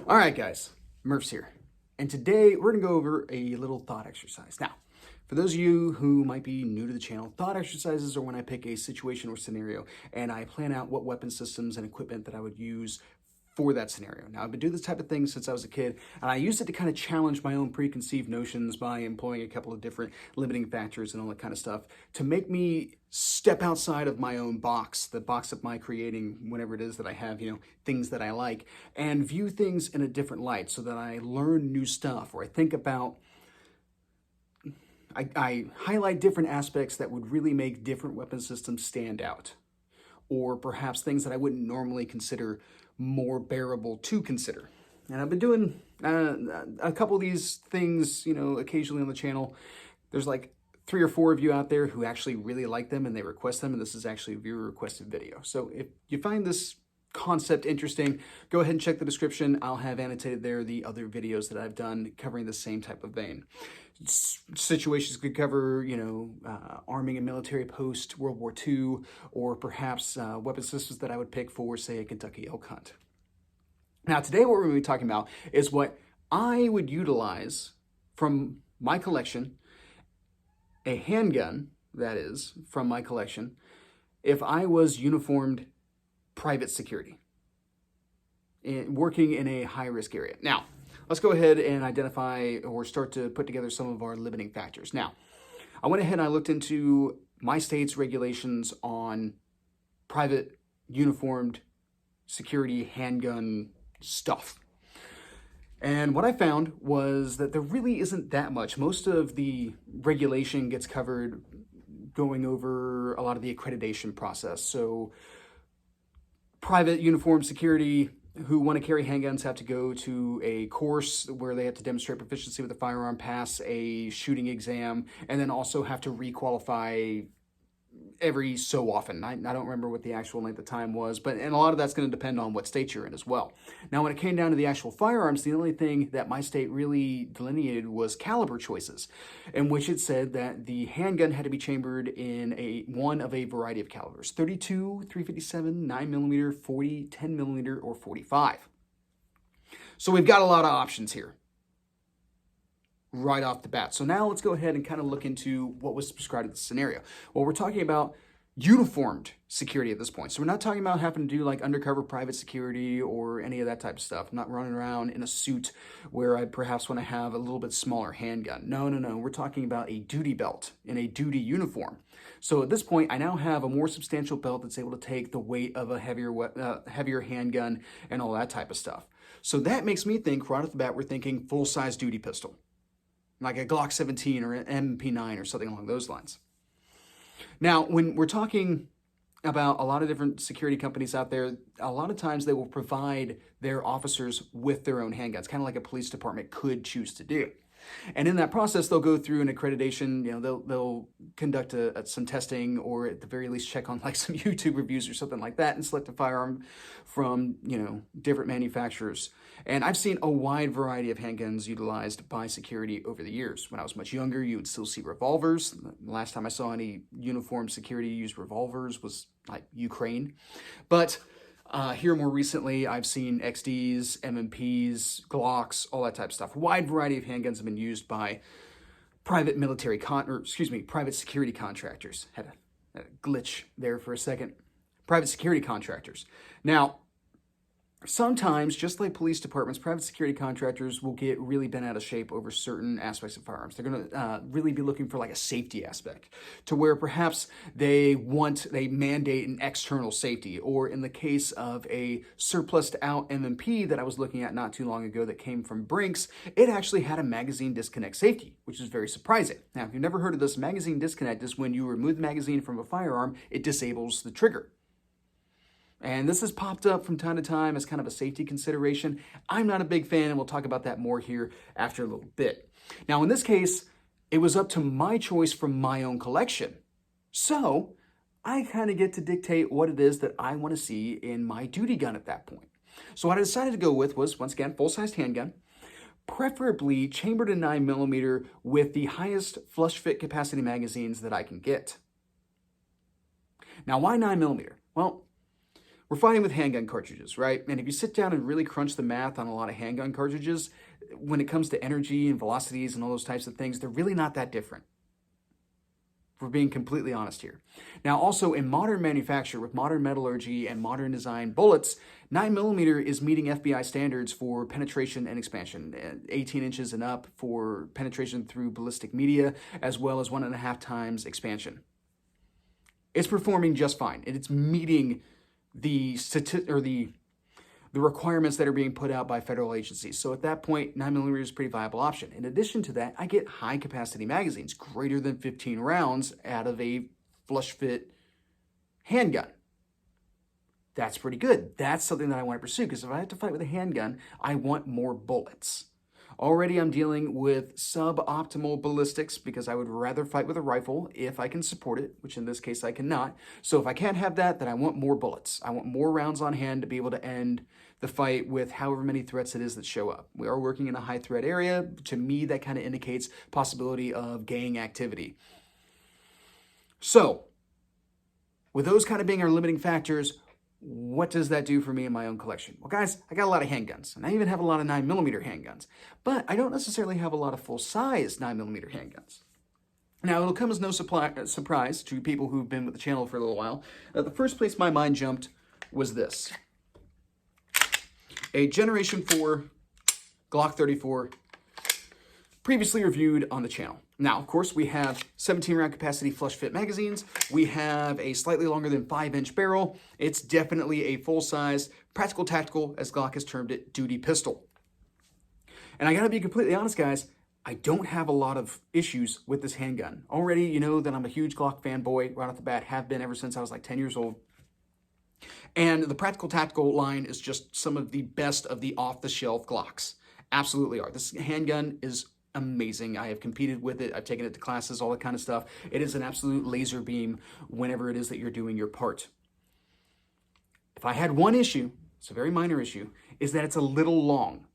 All right, guys, Murph's here. And today we're going to go over a little thought exercise. Now, for those of you who might be new to the channel, thought exercises are when I pick a situation or scenario and I plan out what weapon systems and equipment that I would use for that scenario. Now, I've been doing this type of thing since I was a kid, and I used it to kind of challenge my own preconceived notions by employing a couple of different limiting factors and all that kind of stuff to make me step outside of my own box, the box of my creating whatever it is that I have, things that I like, and view things in a different light so that I learn new stuff, or I think about I highlight different aspects that would really make different weapon systems stand out, or perhaps things that I wouldn't normally consider more bearable to consider. And I've been doing a couple of these things, occasionally on the channel. There's like 3 or 4 of you out there who actually really like them and they request them, and this is actually a viewer requested video. So if you find this concept interesting, go ahead and check the description. I'll have annotated there the other videos that I've done covering the same type of vein. Situations could cover, arming a military post, World War II, or perhaps weapon systems that I would pick for, say, a Kentucky elk hunt. Now, today what we're going to be talking about is what I would utilize from my collection, a handgun, that is, from my collection, if I was uniformed private security, working in a high-risk area. Now, let's go ahead and identify or start to put together some of our limiting factors. Now, I went ahead and I looked into my state's regulations on private uniformed security handgun stuff. And what I found was that there really isn't that much. Most of the regulation gets covered going over a lot of the accreditation process. So private uniformed security who want to carry handguns have to go to a course where they have to demonstrate proficiency with a firearm, pass a shooting exam, and then also have to requalify every so often. I don't remember what the actual length of time was, and a lot of that's going to depend on what state you're in as well. Now, when it came down to the actual firearms, the only thing that my state really delineated was caliber choices, in which it said that the handgun had to be chambered in one of a variety of calibers: 32, 357, 9mm, 40, 10mm, or 45. So we've got a lot of options here right off the bat. So now let's go ahead and kind of look into what was prescribed in this scenario. Well, we're talking about uniformed security at this point. So we're not talking about having to do like undercover private security or any of that type of stuff. I'm not running around in a suit where I perhaps want to have a little bit smaller handgun. No. We're talking about a duty belt in a duty uniform. So at this point, I now have a more substantial belt that's able to take the weight of a heavier handgun and all that type of stuff. So that makes me think right off the bat, we're thinking full-size duty pistol, like a Glock 17 or an MP9 or something along those lines. Now, when we're talking about a lot of different security companies out there, a lot of times they will provide their officers with their own handguns, kind of like a police department could choose to do. And in that process, they'll go through an accreditation, they'll conduct some testing, or at the very least check on like some YouTube reviews or something like that and select a firearm from, different manufacturers. And I've seen a wide variety of handguns utilized by security over the years. When I was much younger, you would still see revolvers. The last time I saw any uniformed security use revolvers was like Ukraine. But here more recently, I've seen XDs, MMPs, Glocks, all that type of stuff. Wide variety of handguns have been used by private private security contractors. Had a glitch there for a second. Private security contractors. Now, sometimes, just like police departments, private security contractors will get really bent out of shape over certain aspects of firearms. They're going to really be looking for like a safety aspect, to where perhaps they mandate an external safety. Or in the case of a surplused out MMP that I was looking at not too long ago that came from Brinks, it actually had a magazine disconnect safety, which is very surprising. Now, if you've never heard of this, magazine disconnect is when you remove the magazine from a firearm, it disables the trigger. And this has popped up from time to time as kind of a safety consideration. I'm not a big fan, and we'll talk about that more here after a little bit. Now, in this case, it was up to my choice from my own collection. So I kind of get to dictate what it is that I want to see in my duty gun at that point. So what I decided to go with was, once again, full-sized handgun, preferably chambered in 9mm with the highest flush fit capacity magazines that I can get. Now, why 9mm? Well, we're fighting with handgun cartridges, right? And if you sit down and really crunch the math on a lot of handgun cartridges, when it comes to energy and velocities and all those types of things, they're really not that different. We're being completely honest here. Now, also in modern manufacture with modern metallurgy and modern design bullets, 9mm is meeting FBI standards for penetration and expansion, 18 inches and up for penetration through ballistic media, as well as 1.5 times expansion. It's performing just fine, and it's meeting the requirements that are being put out by federal agencies. So at that point, 9mm is a pretty viable option. In addition to that, I get high capacity magazines, greater than 15 rounds out of a flush fit handgun. That's pretty good. That's something that I want to pursue, because if I have to fight with a handgun, I want more bullets. Already I'm dealing with suboptimal ballistics because I would rather fight with a rifle if I can support it, which in this case I cannot. So if I can't have that, then I want more bullets. I want more rounds on hand to be able to end the fight with however many threats it is that show up. We are working in a high threat area. To me, that kind of indicates possibility of gang activity. So with those kind of being our limiting factors, what does that do for me in my own collection? Well, guys, I got a lot of handguns, and I even have a lot of 9mm handguns, but I don't necessarily have a lot of full-size 9mm handguns. Now, it'll come as no surprise to people who've been with the channel for a little while that the first place my mind jumped was this. A Generation 4 Glock 34, previously reviewed on the channel. Now, of course, we have 17 round capacity flush fit magazines. We have a slightly longer than 5-inch barrel. It's definitely a full-size, practical tactical, as Glock has termed it, duty pistol. And I gotta be completely honest, guys, I don't have a lot of issues with this handgun. Already, you know that I'm a huge Glock fanboy right off the bat, have been ever since I was like 10 years old. And the practical tactical line is just some of the best of the off-the-shelf Glocks. Absolutely are. This handgun is amazing. I have competed with it. I've taken it to classes, all that kind of stuff. It is an absolute laser beam whenever it is that you're doing your part. If I had one issue, it's a very minor issue, is that it's a little long.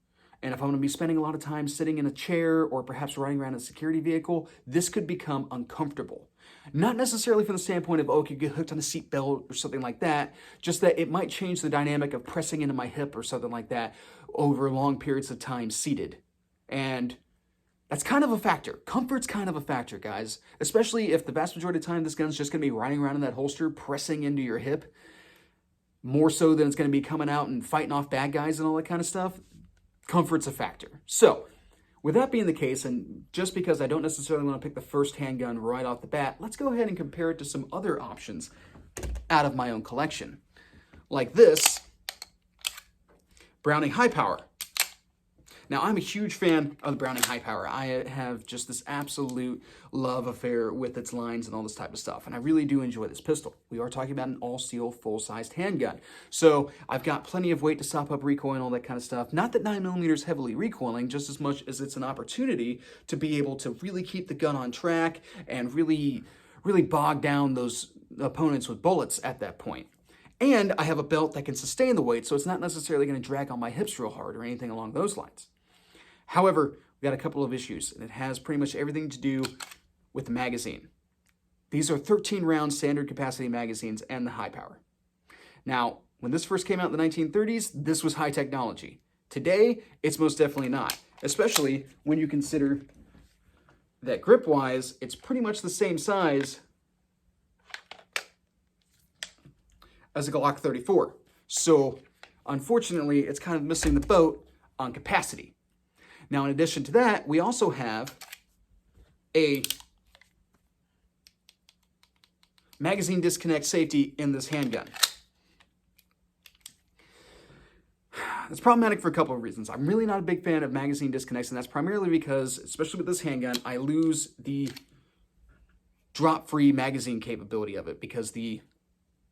And if I'm going to be spending a lot of time sitting in a chair or perhaps riding around in a security vehicle, this could become uncomfortable. Not necessarily from the standpoint of, oh, it could get hooked on a seatbelt or something like that, just that it might change the dynamic of pressing into my hip or something like that over long periods of time seated. And that's kind of a factor. Comfort's kind of a factor, guys, especially if the vast majority of the time this gun's just going to be riding around in that holster, pressing into your hip, more so than it's going to be coming out and fighting off bad guys and all that kind of stuff. Comfort's a factor. So, with that being the case, and just because I don't necessarily want to pick the first handgun right off the bat, let's go ahead and compare it to some other options out of my own collection. Like this Browning Hipower. Now, I'm a huge fan of the Browning Hipower. I have just this absolute love affair with its lines and all this type of stuff, and I really do enjoy this pistol. We are talking about an all-steel, full-sized handgun. So I've got plenty of weight to stop up recoil and all that kind of stuff. Not that 9mm is heavily recoiling, just as much as it's an opportunity to be able to really keep the gun on track and really bog down those opponents with bullets at that point. And I have a belt that can sustain the weight, so it's not necessarily going to drag on my hips real hard or anything along those lines. However, we've got a couple of issues, and it has pretty much everything to do with the magazine. These are 13-round standard capacity magazines and the Hipower. Now, when this first came out in the 1930s, this was high technology. Today, it's most definitely not, especially when you consider that grip-wise, it's pretty much the same size as a Glock 34. So, unfortunately, it's kind of missing the boat on capacity. Now, in addition to that, we also have a magazine disconnect safety in this handgun. It's problematic for a couple of reasons. I'm really not a big fan of magazine disconnects, and that's primarily because, especially with this handgun, I lose the drop-free magazine capability of it because the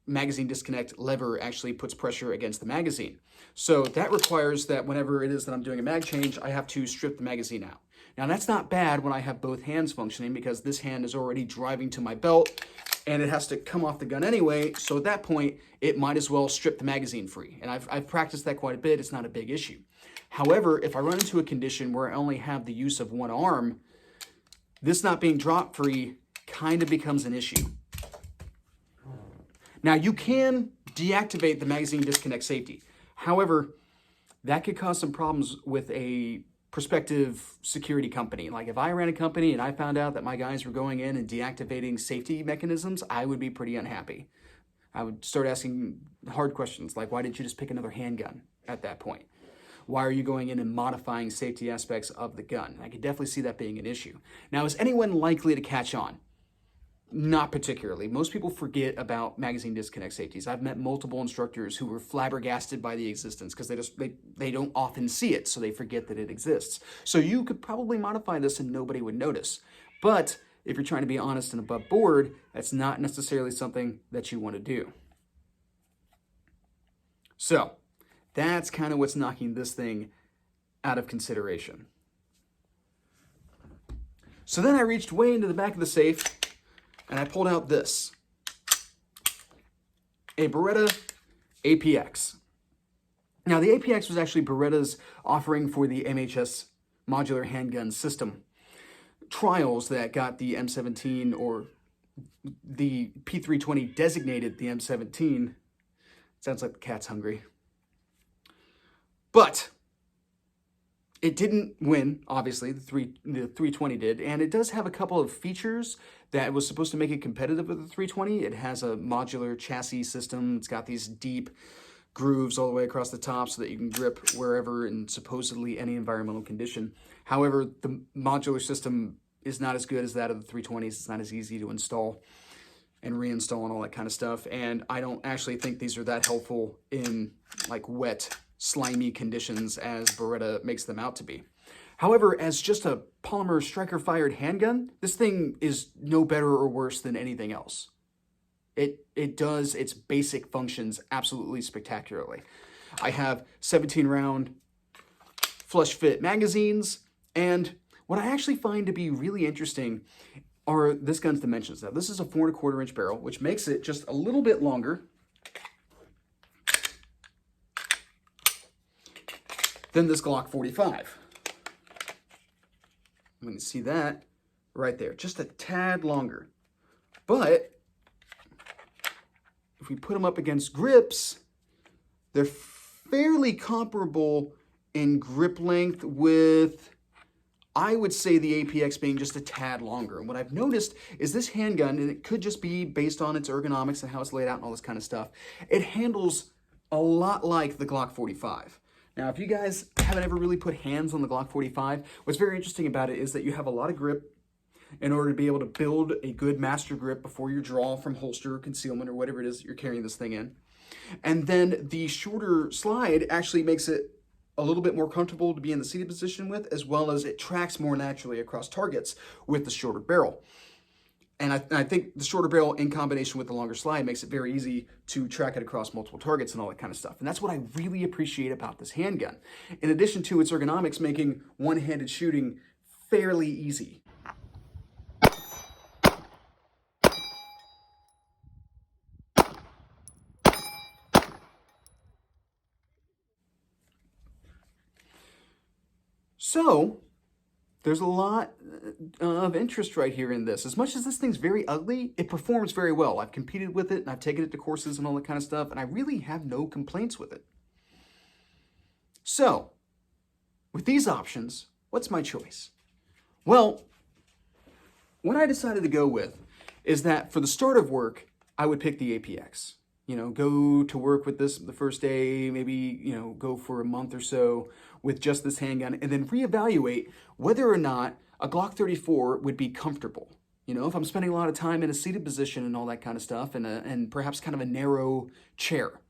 magazine disconnect lever actually puts pressure against the magazine. So that requires that whenever it is that I'm doing a mag change, I have to strip the magazine out. Now that's not bad when I have both hands functioning because this hand is already driving to my belt and it has to come off the gun anyway. So at that point, it might as well strip the magazine free. And I've practiced that quite a bit. It's not a big issue. However, if I run into a condition where I only have the use of one arm, this not being drop free kind of becomes an issue. Now, you can deactivate the magazine disconnect safety. However, that could cause some problems with a prospective security company. Like if I ran a company and I found out that my guys were going in and deactivating safety mechanisms, I would be pretty unhappy. I would start asking hard questions like, why didn't you just pick another handgun at that point? Why are you going in and modifying safety aspects of the gun? I could definitely see that being an issue. Now, is anyone likely to catch on? Not particularly. Most people forget about magazine disconnect safeties. I've met multiple instructors who were flabbergasted by the existence because they don't often see it, so they forget that it exists. So you could probably modify this and nobody would notice. But if you're trying to be honest and above board, that's not necessarily something that you want to do. So that's kind of what's knocking this thing out of consideration. So then I reached way into the back of the safe and I pulled out this, a Beretta APX. Now the APX was actually Beretta's offering for the MHS modular handgun system trials that got the M17, or the P320 designated the M17. Sounds like the cat's hungry. But it didn't win, obviously, the 320 did, and it does have a couple of features that was supposed to make it competitive with the 320. It has a modular chassis system. It's got these deep grooves all the way across the top so that you can grip wherever in supposedly any environmental condition. However, the modular system is not as good as that of the 320s. It's not as easy to install and reinstall and all that kind of stuff. And I don't actually think these are that helpful in like wet, slimy conditions as Beretta makes them out to be. However, as just a polymer striker-fired handgun, this thing is no better or worse than anything else. It does its basic functions absolutely spectacularly. I have 17-round flush fit magazines, and what I actually find to be really interesting are this gun's dimensions. Now, this is a 4¼ inch barrel, which makes it just a little bit longer than this Glock 45. You can see that right there, just a tad longer. But if we put them up against grips, they're fairly comparable in grip length with, I would say, the APX being just a tad longer. And what I've noticed is this handgun, and it could just be based on its ergonomics and how it's laid out and all this kind of stuff, it handles a lot like the Glock 45. Now, if you guys haven't ever really put hands on the Glock 45, what's very interesting about it is that you have a lot of grip in order to be able to build a good master grip before you draw from holster or concealment or whatever it is that you're carrying this thing in. And then the shorter slide actually makes it a little bit more comfortable to be in the seated position with, as well as it tracks more naturally across targets with the shorter barrel. And I think the shorter barrel in combination with the longer slide makes it very easy to track it across multiple targets and all that kind of stuff. And that's what I really appreciate about this handgun. In addition to its ergonomics making one-handed shooting fairly easy. So there's a lot of interest right here in this. As much as this thing's very ugly, it performs very well. I've competed with it, and I've taken it to courses and all that kind of stuff, and I really have no complaints with it. So, with these options, what's my choice? Well, what I decided to go with is that for the start of work, I would pick the APX. You know, go to work with this the first day, maybe, you know, go for a month or so with just this handgun, and then reevaluate whether or not a Glock 34 would be comfortable. You know, if I'm spending a lot of time in a seated position and all that kind of stuff, and perhaps kind of a narrow chair,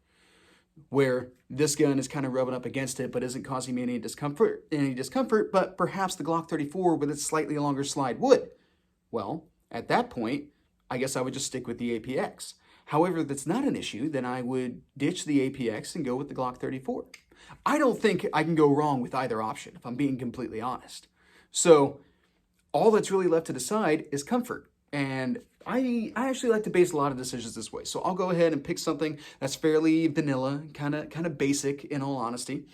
where this gun is kind of rubbing up against it, but isn't causing me any discomfort, but perhaps the Glock 34 with its slightly longer slide would. Well, at that point, I guess I would just stick with the APX. However, if that's not an issue, then I would ditch the APX and go with the Glock 34. I don't think I can go wrong with either option, if I'm being completely honest. So all that's really left to decide is comfort. And I actually like to base a lot of decisions this way. So I'll go ahead and pick something that's fairly vanilla, kind of basic in all honesty.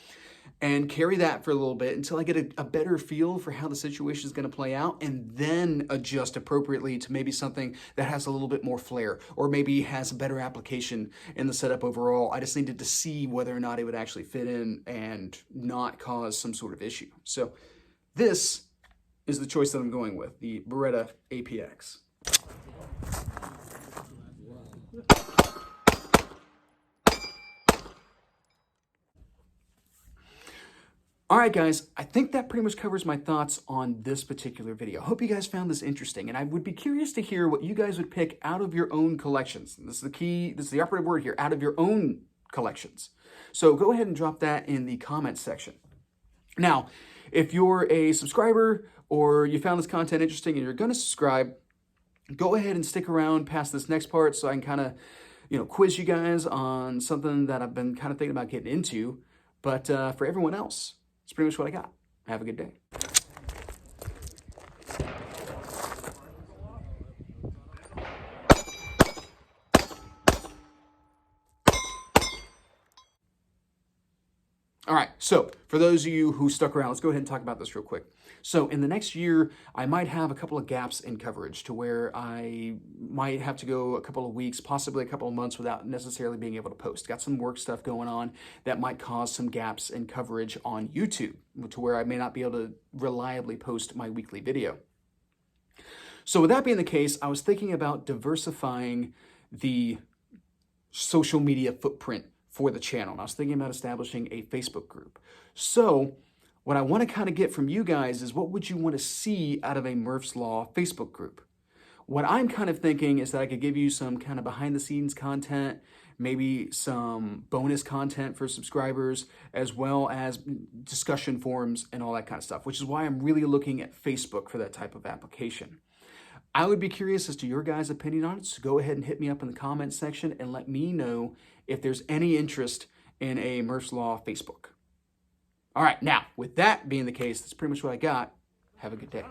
and carry that for a little bit until I get a better feel for how the situation is going to play out, and then adjust appropriately to maybe something that has a little bit more flair, or maybe has a better application in the setup overall. I just needed to see whether or not it would actually fit in and not cause some sort of issue. So this is the choice that I'm going with, the Beretta APX. All right, guys, I think that pretty much covers my thoughts on this particular video. Hope you guys found this interesting, and I would be curious to hear what you guys would pick out of your own collections. This is the key, this is the operative word here, out of your own collections. So go ahead and drop that in the comments section. Now, if you're a subscriber or you found this content interesting and you're going to subscribe, go ahead and stick around past this next part so I can kind of, quiz you guys on something that I've been kind of thinking about getting into. But for everyone else, that's pretty much what I got. Have a good day. All right, so for those of you who stuck around, let's go ahead and talk about this real quick. So in the next year, I might have a couple of gaps in coverage to where I might have to go a couple of weeks, possibly a couple of months without necessarily being able to post. Got some work stuff going on that might cause some gaps in coverage on YouTube to where I may not be able to reliably post my weekly video. So with that being the case, I was thinking about diversifying the social media footprint for the channel. And I was thinking about establishing a Facebook group. So what I want to kind of get from you guys is, what would you want to see out of a Murph's Law Facebook group? What I'm kind of thinking is that I could give you some kind of behind the scenes content, maybe some bonus content for subscribers, as well as discussion forums and all that kind of stuff, which is why I'm really looking at Facebook for that type of application. I would be curious as to your guys' opinion on it, so go ahead and hit me up in the comments section and let me know if there's any interest in a Murph's Law Facebook. All right, now, with that being the case, that's pretty much what I got. Have a good day.